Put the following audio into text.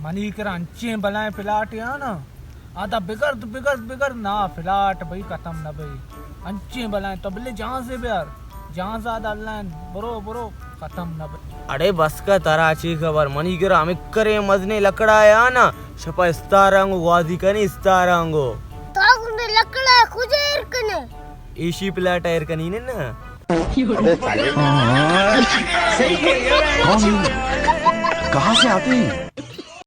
Money कर अंचे बलाएं फिलाट या ना आधा बिगर ना फिलाट भाई खत्म ना भाई अंचे बलाएं तो बिल्ले जहाँ से भी यार जहाँ से आधा अल्लाह बरो खत्म ना भाई। अरे बस का तारा अच्छी खबर मनी कर हमें करे मजने लकड़ा या ना छपा इस्तारंगो वाजी कने इस्तारंगो तो उन्हें लकड़ा खुजेर कने एशी प्लाट एयर कनी ने ना कहाँ से आते हैं?